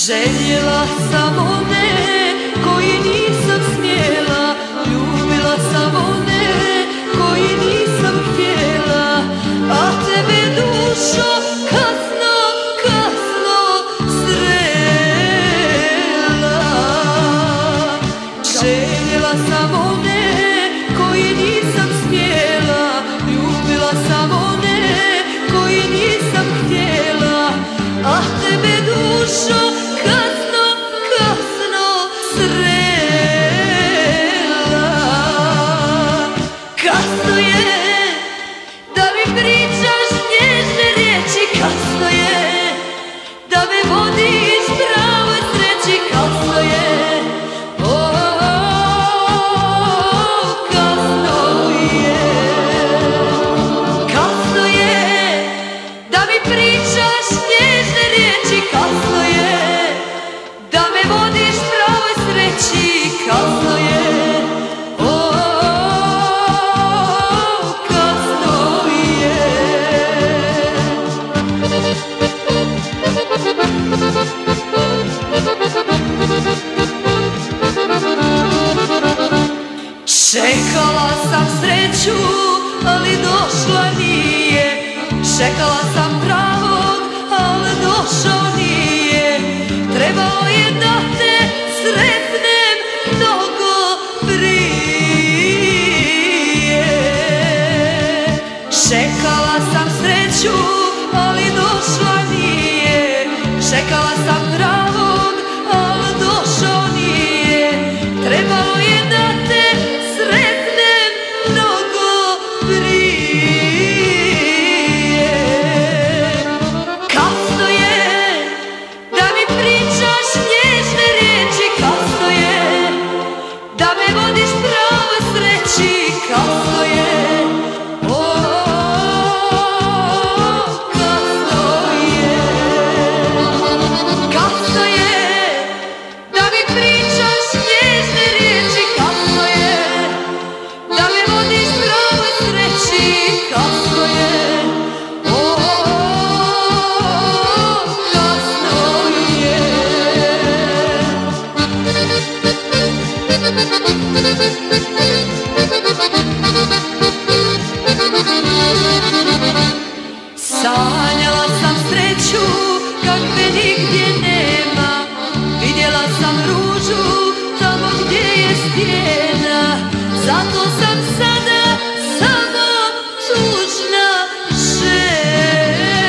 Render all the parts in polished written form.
Željela sam one koji nisam smjela, ljubila sam one koji nisam htjela, a tebe dušo kasno, kasno srela. Željela sam one koji nisam smjela, ljubila sam one koji nisam htjela, a tebe dušo kasno, kasno srela. Kasno je da mi pričaš nježne riječi, kasno je da me vodiš pravoj sreći, kasno je, kasno je. Kasno je da mi pričaš nježne riječi, kasno je da me vodiš pravoj sreći, kasno je, kasno je. Čekala sam sreću, ali došla nije. Čekala sam pravog, ali došao nije. Trebalo je da te sretnem mnogo prije. Čekala sam sreću, ali došla nije. Čekala sam pravog, ali došao nije. Trebalo je da te sretnem mnogo prije. Kasno je da mi pričaš nježne riječi, kasno je da me vodiš pravoj sreći, kasno je, kasno je. Kasno je da mi pričaš nježne riječi, kasno je da me vodiš pravoj sreći, kasno je, kasno je. Sanjala sam sreću kakve nigdje nema, vidjela sam ružu tamo gdje je stijena, zato sam sada samo tužna žena.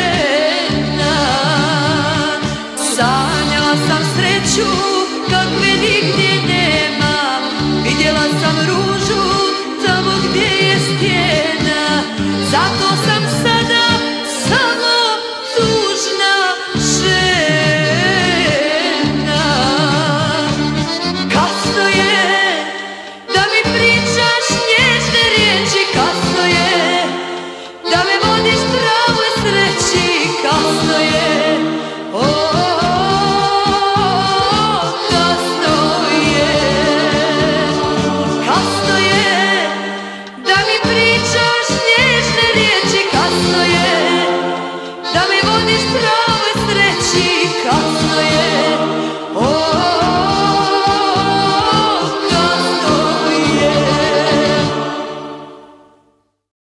Sanjala sam sreću kakve nigdje nema, vidjela sam ružu tamo gdje je stijena, zato sam sada samo tužna žena. Kasno je da mi pričaš nježne riječi, kasno je da me vodiš pravoj sreći, kasno je, kasno je. Kasno je da mi pričaš nježne riječi, kasno je da me vodiš pravoj sreći, kasno je.